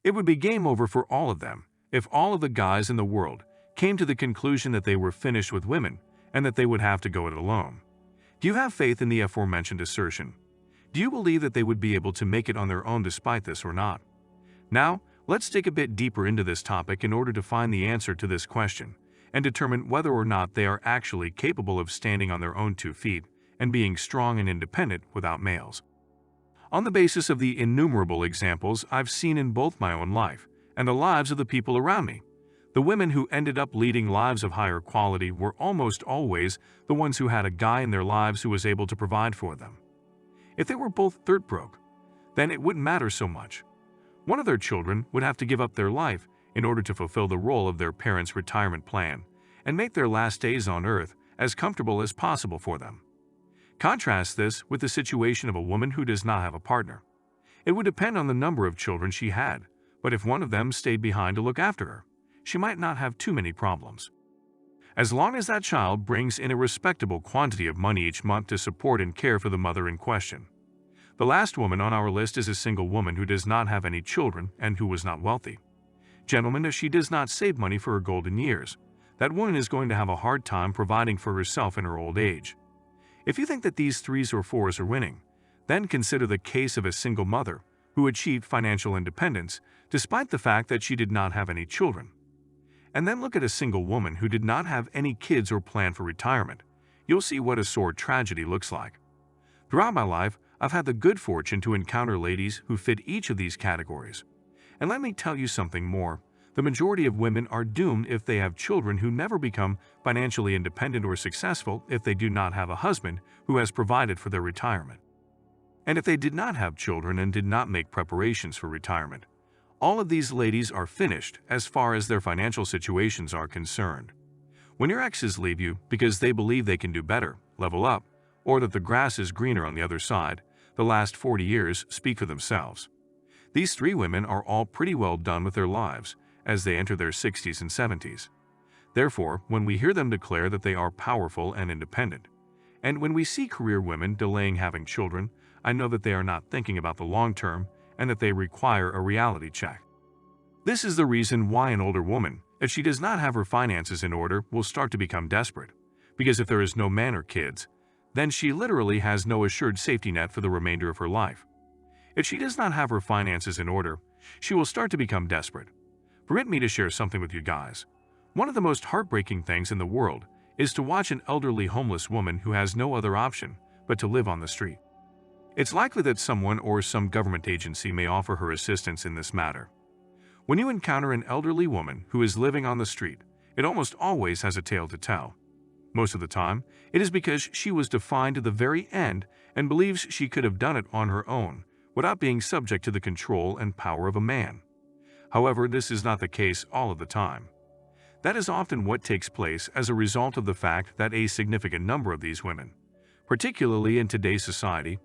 It would be game over for all of them if all of the guys in the world came to the conclusion that they were finished with women and that they would have to go it alone. Do you have faith in the aforementioned assertion? Do you believe that they would be able to make it on their own despite this or not? Now, let's dig a bit deeper into this topic in order to find the answer to this question and determine whether or not they are actually capable of standing on their own 2 feet and being strong and independent without males. On the basis of the innumerable examples I've seen in both my own life and the lives of the people around me, the women who ended up leading lives of higher quality were almost always the ones who had a guy in their lives who was able to provide for them. If they were both third broke, then it wouldn't matter so much. One of their children would have to give up their life in order to fulfill the role of their parents' retirement plan and make their last days on earth as comfortable as possible for them. Contrast this with the situation of a woman who does not have a partner. It would depend on the number of children she had, but if one of them stayed behind to look after her, she might not have too many problems. As long as that child brings in a respectable quantity of money each month to support and care for the mother in question. The last woman on our list is a single woman who does not have any children and who was not wealthy. Gentlemen, if she does not save money for her golden years, that woman is going to have a hard time providing for herself in her old age. If you think that these 3s or 4s are winning, then consider the case of a single mother who achieved financial independence despite the fact that she did not have any children. And then look at a single woman who did not have any kids or plan for retirement. You'll see what a sore tragedy looks like. Throughout my life, I've had the good fortune to encounter ladies who fit each of these categories. And let me tell you something more. The majority of women are doomed if they have children who never become financially independent or successful if they do not have a husband who has provided for their retirement. And if they did not have children and did not make preparations for retirement, all of these ladies are finished as far as their financial situations are concerned. When your exes leave you because they believe they can do better, level up, or that the grass is greener on the other side, the last 40 years speak for themselves. These 3 women are all pretty well done with their lives as they enter their 60s and 70s. Therefore, when we hear them declare that they are powerful and independent, and when we see career women delaying having children, I know that they are not thinking about the long term and that they require a reality check. This is the reason why an older woman, if she does not have her finances in order, will start to become desperate, because if there is no man or kids, then she literally has no assured safety net for the remainder of her life. If she does not have her finances in order, she will start to become desperate. Permit me to share something with you guys. One of the most heartbreaking things in the world is to watch an elderly homeless woman who has no other option but to live on the street. It's likely that someone or some government agency may offer her assistance in this matter. When you encounter an elderly woman who is living on the street, it almost always has a tale to tell. Most of the time, it is because she was defined to the very end and believes she could have done it on her own without being subject to the control and power of a man. However, this is not the case all of the time. That is often what takes place as a result of the fact that a significant number of these women, particularly in today's society,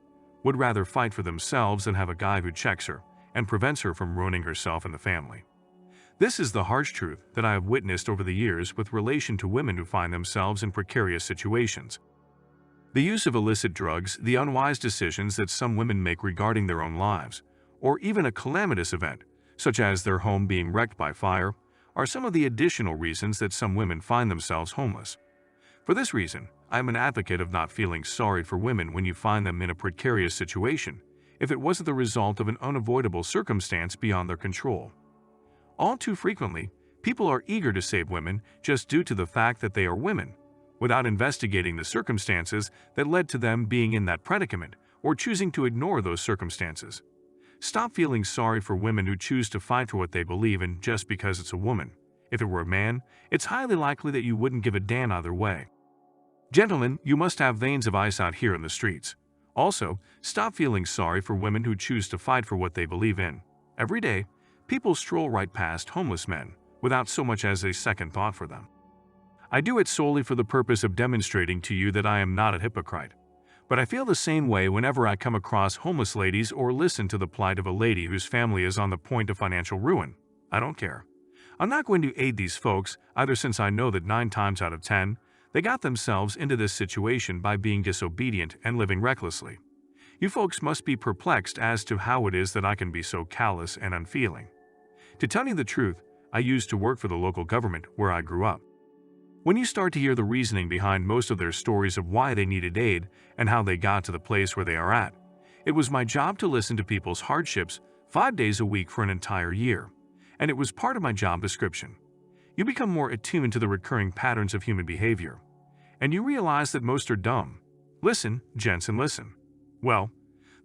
would rather fight for themselves than have a guy who checks her and prevents her from ruining herself and the family. This is the harsh truth that I have witnessed over the years with relation to women who find themselves in precarious situations. The use of illicit drugs, the unwise decisions that some women make regarding their own lives, or even a calamitous event, such as their home being wrecked by fire, are some of the additional reasons that some women find themselves homeless. For this reason, I am an advocate of not feeling sorry for women when you find them in a precarious situation, if it wasn't the result of an unavoidable circumstance beyond their control. All too frequently, people are eager to save women just due to the fact that they are women, without investigating the circumstances that led to them being in that predicament or choosing to ignore those circumstances. Stop feeling sorry for women who choose to fight for what they believe in just because it's a woman. If it were a man, it's highly likely that you wouldn't give a damn either way. Gentlemen, you must have veins of ice out here in the streets. Also, stop feeling sorry for women who choose to fight for what they believe in. Every day, people stroll right past homeless men without so much as a second thought for them. I do it solely for the purpose of demonstrating to you that I am not a hypocrite. But I feel the same way whenever I come across homeless ladies or listen to the plight of a lady whose family is on the point of financial ruin. I don't care. I'm not going to aid these folks, either, since I know that 9 times out of 10, they got themselves into this situation by being disobedient and living recklessly. You folks must be perplexed as to how it is that I can be so callous and unfeeling. To tell you the truth, I used to work for the local government where I grew up. When you start to hear the reasoning behind most of their stories of why they needed aid and how they got to the place where they are at, it was my job to listen to people's hardships 5 days a week for an entire year, and it was part of my job description. You become more attuned to the recurring patterns of human behavior, and you realize that most are dumb. Listen, gents, and listen. Well,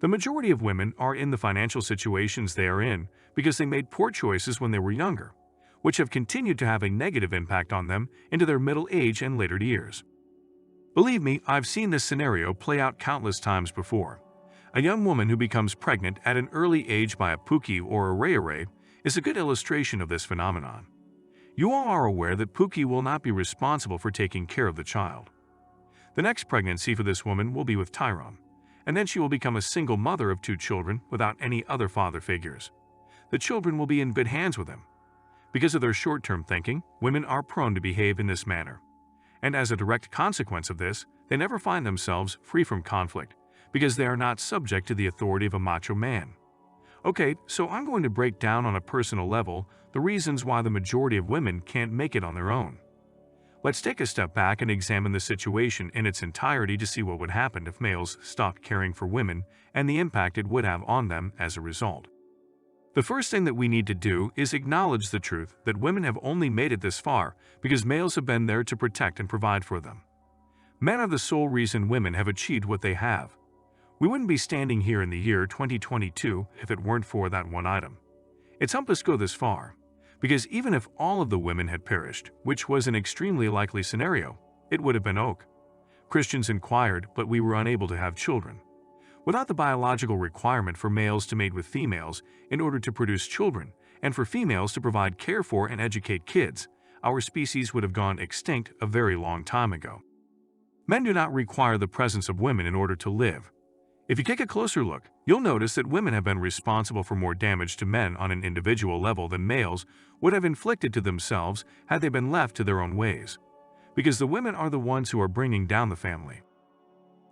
the majority of women are in the financial situations they are in because they made poor choices when they were younger, which have continued to have a negative impact on them into their middle age and later years. Believe me, I've seen this scenario play out countless times before. A young woman who becomes pregnant at an early age by a Pookie or a Ray is a good illustration of this phenomenon. You all are aware that Pookie will not be responsible for taking care of the child. The next pregnancy for this woman will be with Tyrone, and then she will become a single mother of 2 children without any other father figures. The children will be in good hands with him. Because of their short-term thinking, women are prone to behave in this manner. And as a direct consequence of this, they never find themselves free from conflict, because they are not subject to the authority of a macho man. Okay, so I'm going to break down on a personal level the reasons why the majority of women can't make it on their own. Let's take a step back and examine the situation in its entirety to see what would happen if males stopped caring for women and the impact it would have on them as a result. The first thing that we need to do is acknowledge the truth that women have only made it this far because males have been there to protect and provide for them. Men are the sole reason women have achieved what they have. We wouldn't be standing here in the year 2022 if it weren't for that one item. It's helped us go this far, because even if all of the women had perished, which was an extremely likely scenario, it would have been OK. Christians inquired, but we were unable to have children. Without the biological requirement for males to mate with females in order to produce children, and for females to provide care for and educate kids, our species would have gone extinct a very long time ago. Men do not require the presence of women in order to live. If you take a closer look, you'll notice that women have been responsible for more damage to men on an individual level than males would have inflicted to themselves had they been left to their own ways, because the women are the ones who are bringing down the family.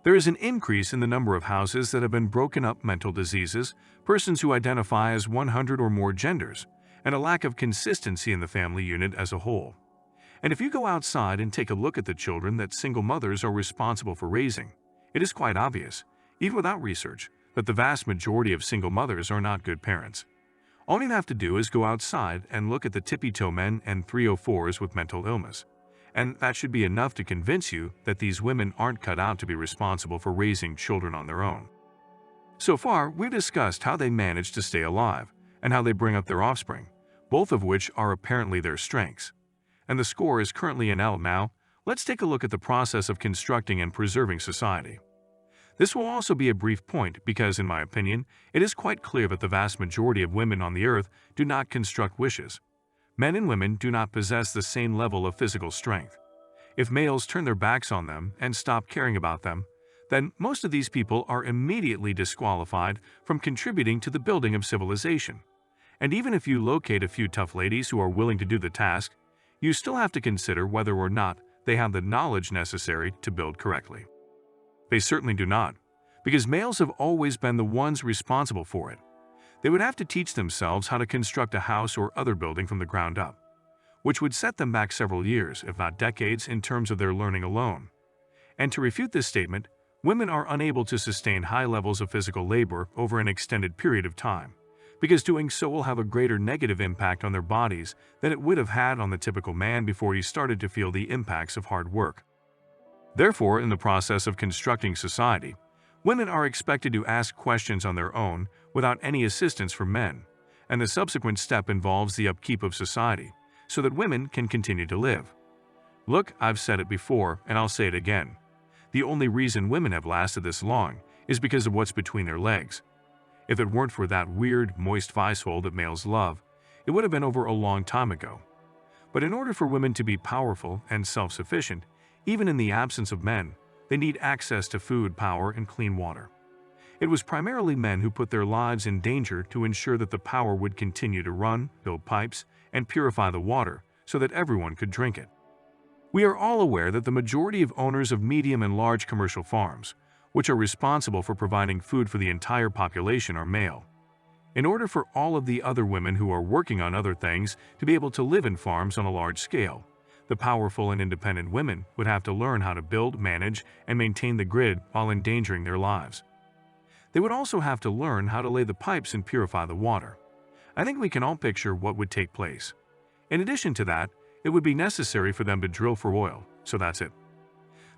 There is an increase in the number of houses that have been broken up mental diseases, persons who identify as 100 or more genders, and a lack of consistency in the family unit as a whole. And if you go outside and take a look at the children that single mothers are responsible for raising, it is quite obvious, even without research, that the vast majority of single mothers are not good parents. All you have to do is go outside and look at the tippy-toe men and 304s with mental illness. And that should be enough to convince you that these women aren't cut out to be responsible for raising children on their own. So far, we've discussed how they manage to stay alive and how they bring up their offspring, both of which are apparently their strengths. And the score is currently in L now. Let's take a look at the process of constructing and preserving society. This will also be a brief point because, in my opinion, it is quite clear that the vast majority of women on the earth do not construct wishes. Men and women do not possess the same level of physical strength. If males turn their backs on them and stop caring about them, then most of these people are immediately disqualified from contributing to the building of civilization. And even if you locate a few tough ladies who are willing to do the task, you still have to consider whether or not they have the knowledge necessary to build correctly. They certainly do not, because males have always been the ones responsible for it. They would have to teach themselves how to construct a house or other building from the ground up, which would set them back several years, if not decades, in terms of their learning alone. And to refute this statement, women are unable to sustain high levels of physical labor over an extended period of time, because doing so will have a greater negative impact on their bodies than it would have had on the typical man before he started to feel the impacts of hard work. Therefore, in the process of constructing society, women are expected to ask questions on their own without any assistance from men, and the subsequent step involves the upkeep of society, so that women can continue to live. Look, I've said it before, and I'll say it again. The only reason women have lasted this long is because of what's between their legs. If it weren't for that weird, moist vicehole that males love, it would have been over a long time ago. But in order for women to be powerful and self-sufficient, even in the absence of men, they need access to food, power, and clean water. It was primarily men who put their lives in danger to ensure that the power would continue to run, build pipes, and purify the water so that everyone could drink it. We are all aware that the majority of owners of medium and large commercial farms, which are responsible for providing food for the entire population, are male. In order for all of the other women who are working on other things to be able to live in farms on a large scale, the powerful and independent women would have to learn how to build, manage, and maintain the grid while endangering their lives. They would also have to learn how to lay the pipes and purify the water. I think we can all picture what would take place. In addition to that, it would be necessary for them to drill for oil, so that's it.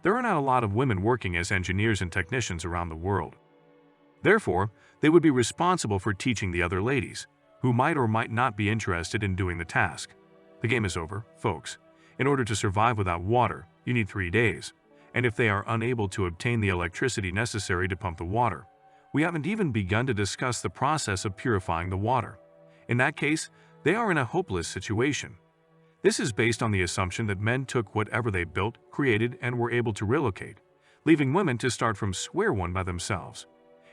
There are not a lot of women working as engineers and technicians around the world. Therefore, they would be responsible for teaching the other ladies, who might or might not be interested in doing the task. The game is over, folks. In order to survive without water, you need 3 days, and if they are unable to obtain the electricity necessary to pump the water, we haven't even begun to discuss the process of purifying the water. In that case, they are in a hopeless situation. This is based on the assumption that men took whatever they built, created, and were able to relocate, leaving women to start from square one by themselves.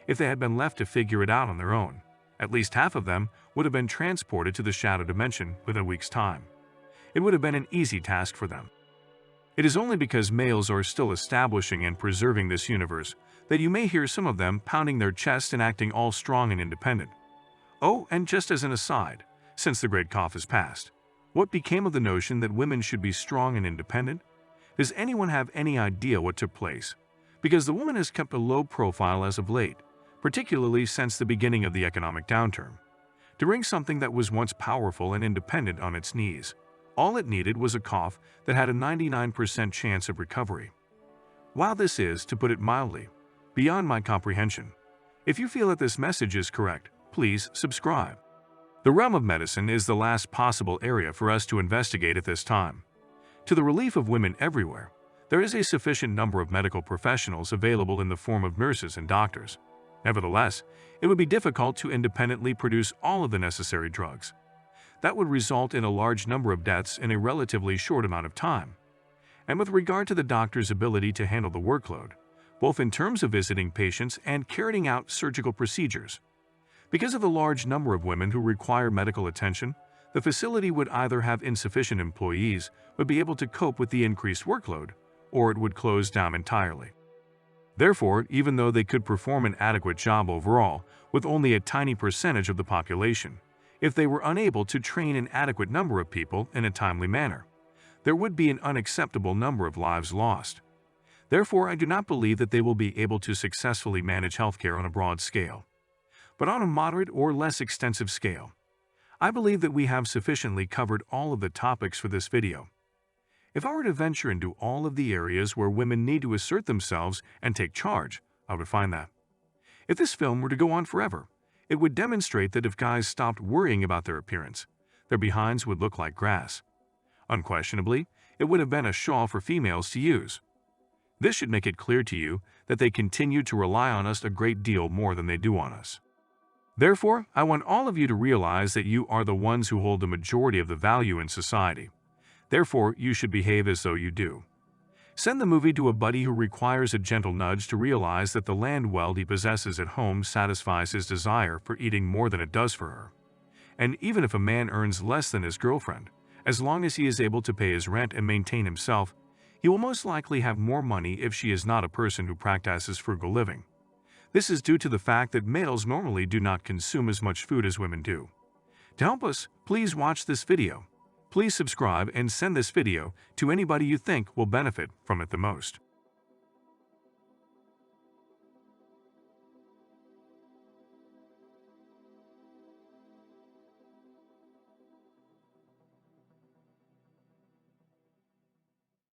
If they had been left to figure it out on their own, at least half of them would have been transported to the shadow dimension within a week's time. It would have been an easy task for them. It is only because males are still establishing and preserving this universe that you may hear some of them pounding their chest and acting all strong and independent. Oh, and just as an aside, since the Great Cough has passed, what became of the notion that women should be strong and independent? Does anyone have any idea what took place? Because the woman has kept a low profile as of late, particularly since the beginning of the economic downturn. To bring something that was once powerful and independent on its knees, all it needed was a cough that had a 99% chance of recovery. While this is, to put it mildly, beyond my comprehension, if you feel that this message is correct, please subscribe. The realm of medicine is the last possible area for us to investigate at this time. To the relief of women everywhere, there is a sufficient number of medical professionals available in the form of nurses and doctors. Nevertheless, it would be difficult to independently produce all of the necessary drugs. That would result in a large number of deaths in a relatively short amount of time. And with regard to the doctor's ability to handle the workload, both in terms of visiting patients and carrying out surgical procedures, because of the large number of women who require medical attention, the facility would either have insufficient employees but be able to cope with the increased workload, or it would close down entirely. Therefore, even though they could perform an adequate job overall with only a tiny percentage of the population, if they were unable to train an adequate number of people in a timely manner, there would be an unacceptable number of lives lost. Therefore, I do not believe that they will be able to successfully manage healthcare on a broad scale. But on a moderate or less extensive scale, I believe that we have sufficiently covered all of the topics for this video. If I were to venture into all of the areas where women need to assert themselves and take charge, I would find that. If this film were to go on forever, it would demonstrate that if guys stopped worrying about their appearance, their behinds would look like grass. Unquestionably, it would have been a shawl for females to use. This should make it clear to you that they continue to rely on us a great deal more than they do on us. Therefore, I want all of you to realize that you are the ones who hold the majority of the value in society. Therefore, you should behave as though you do. Send the movie to a buddy who requires a gentle nudge to realize that the land wealth he possesses at home satisfies his desire for eating more than it does for her. And even if a man earns less than his girlfriend, as long as he is able to pay his rent and maintain himself, he will most likely have more money if she is not a person who practices frugal living. This is due to the fact that males normally do not consume as much food as women do. To help us, please watch this video. Please subscribe and send this video to anybody you think will benefit from it the most.